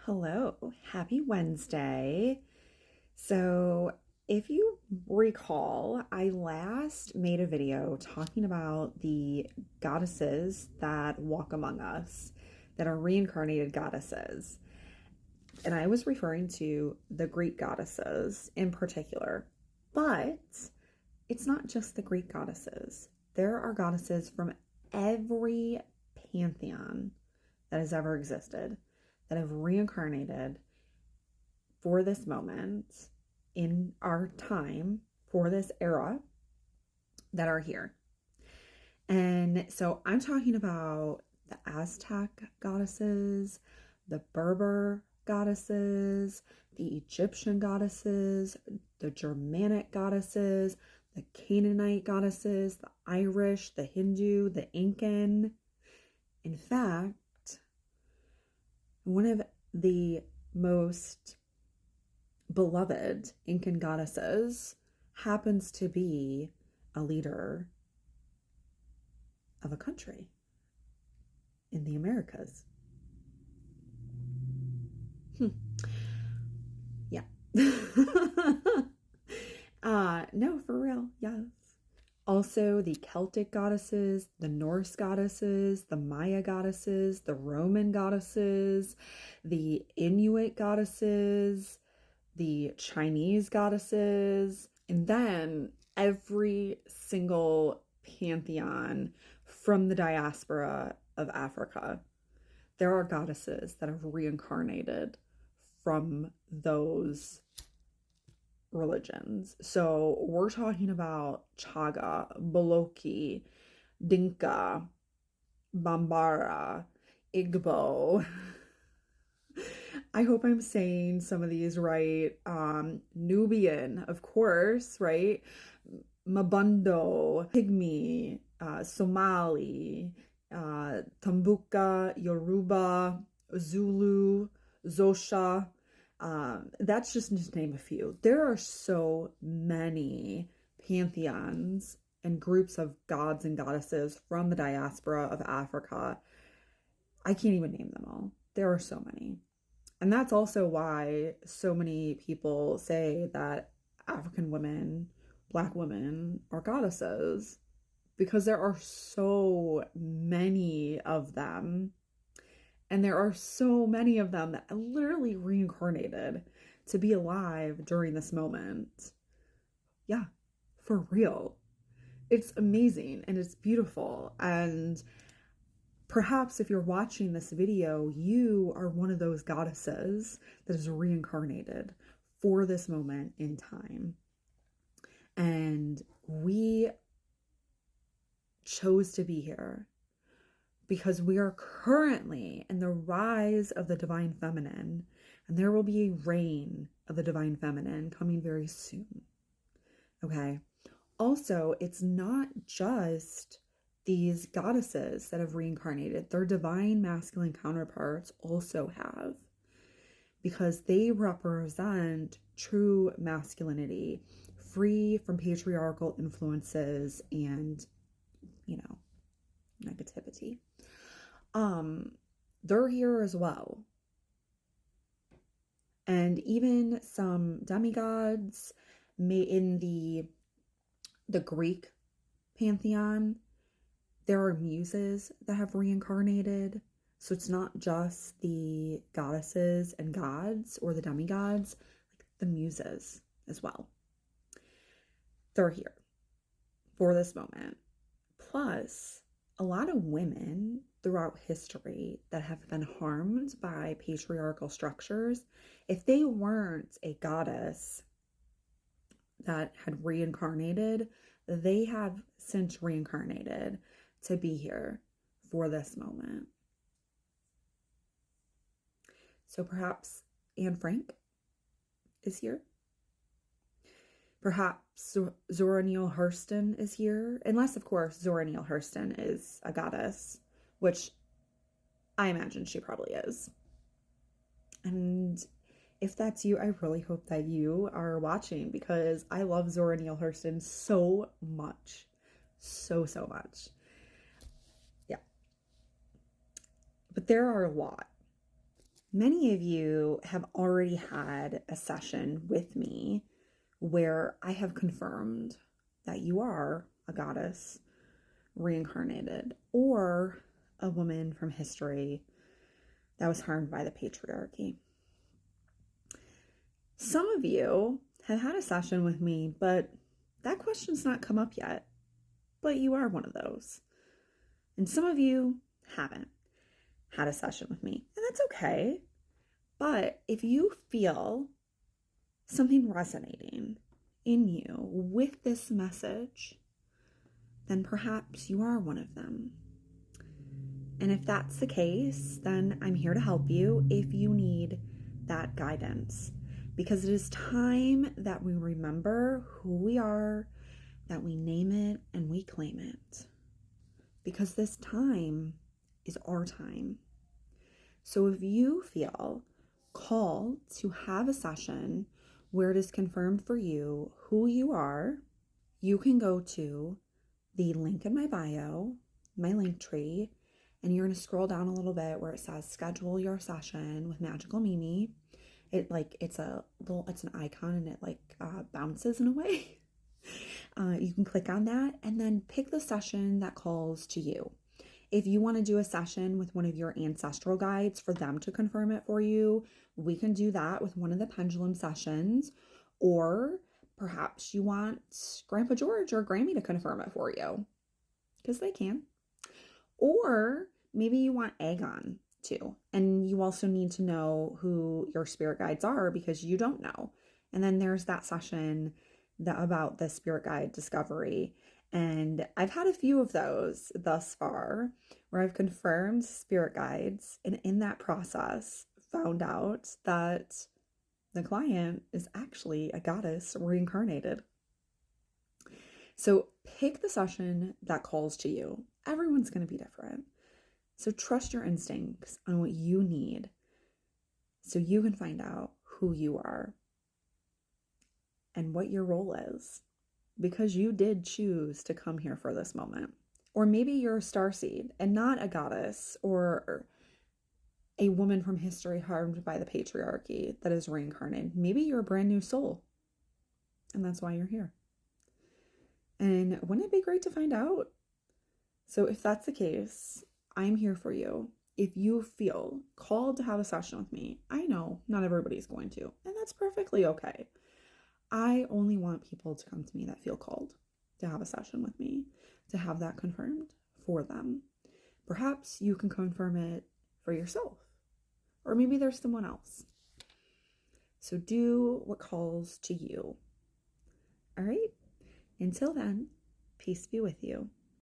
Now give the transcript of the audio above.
Hello, happy Wednesday. So, if you recall, I last made a video talking about the goddesses that walk among us, that are reincarnated goddesses. And I was referring to the Greek goddesses in particular. But it's not just the Greek goddesses, there are goddesses from every pantheon that has ever existed that have reincarnated for this moment in our time, for this era, that are here. And so I'm talking about the Aztec goddesses, the Berber goddesses, the Egyptian goddesses, the Germanic goddesses, the Canaanite goddesses, the Irish, the Hindu, the Incan. In fact, one of the most beloved Incan goddesses happens to be a leader of a country in the Americas. Yeah. No, for real. Yes. Also, the Celtic goddesses, the Norse goddesses, the Maya goddesses, the Roman goddesses, the Inuit goddesses, the Chinese goddesses, and then every single pantheon from the diaspora of Africa. There are goddesses that have reincarnated from those religions. So we're talking about Chaga, Boloki, Dinka, Bambara, Igbo. I hope I'm saying some of these right. Nubian, of course, right? Mabundo, Pygmy, Somali, Tambuka, Yoruba, Zulu, Xhosa. That's just to name a few. There are so many pantheons and groups of gods and goddesses from the diaspora of Africa. I can't even name them all. There are so many. And that's also why so many people say that African women, Black women, are goddesses, because there are so many of them. And there are so many of them that literally reincarnated to be alive during this moment. Yeah, for real. It's amazing and it's beautiful. And perhaps if you're watching this video, you are one of those goddesses that is reincarnated for this moment in time. And we chose to be here because we are currently in the rise of the divine feminine, and there will be a reign of the divine feminine coming very soon. Okay. Also, it's not just these goddesses that have reincarnated. Their divine masculine counterparts also have, because they represent true masculinity, free from patriarchal influences and, negativity. They're here as well. And even some demigods in the Greek pantheon, there are muses that have reincarnated. So it's not just the goddesses and gods or the demigods, like the muses as well. They're here for this moment. Plus, a lot of women throughout history that have been harmed by patriarchal structures, if they weren't a goddess that had reincarnated, they have since reincarnated to be here for this moment. So perhaps Anne Frank is here. Perhaps Zora Neale Hurston is here. Unless, of course, Zora Neale Hurston is a goddess, which I imagine she probably is. And if that's you, I really hope that you are watching, because I love Zora Neale Hurston so much. So much. Yeah. But there are a lot. Many of you have already had a session with me where I have confirmed that you are a goddess reincarnated or a woman from history that was harmed by the patriarchy. Some of you have had a session with me, but that question's not come up yet. But you are one of those. And some of you haven't had a session with me, and that's okay. But if you feel something resonating in you with this message, then perhaps you are one of them. And if that's the case, then I'm here to help you if you need that guidance. Because it is time that we remember who we are, that we name it and we claim it. Because this time is our time. So if you feel called to have a session where it is confirmed for you who you are, you can go to the link in my bio, my link tree, and you're going to scroll down a little bit where it says schedule your session with Magical Mimi. It's an icon and it bounces in a way. You can click on that and then pick the session that calls to you. If you want to do a session with one of your ancestral guides for them to confirm it for you, we can do that with one of the pendulum sessions. Or perhaps you want Grandpa George or Grammy to confirm it for you, because they can. Or maybe you want Aegon too, and you also need to know who your spirit guides are because you don't know. And then there's that session about the spirit guide discovery. And I've had a few of those thus far where I've confirmed spirit guides, and in that process found out that the client is actually a goddess reincarnated. So pick the session that calls to you. Everyone's going to be different. So trust your instincts on what you need so you can find out who you are and what your role is, because you did choose to come here for this moment. Or maybe you're a starseed and not a goddess or a woman from history harmed by the patriarchy that is reincarnated. Maybe you're a brand new soul, and that's why you're here. And wouldn't it be great to find out? So if that's the case, I'm here for you. If you feel called to have a session with me, I know not everybody's going to, and that's perfectly okay. I only want people to come to me that feel called to have a session with me, to have that confirmed for them. Perhaps you can confirm it for yourself, or maybe there's someone else. So do what calls to you. All right? Until then, peace be with you.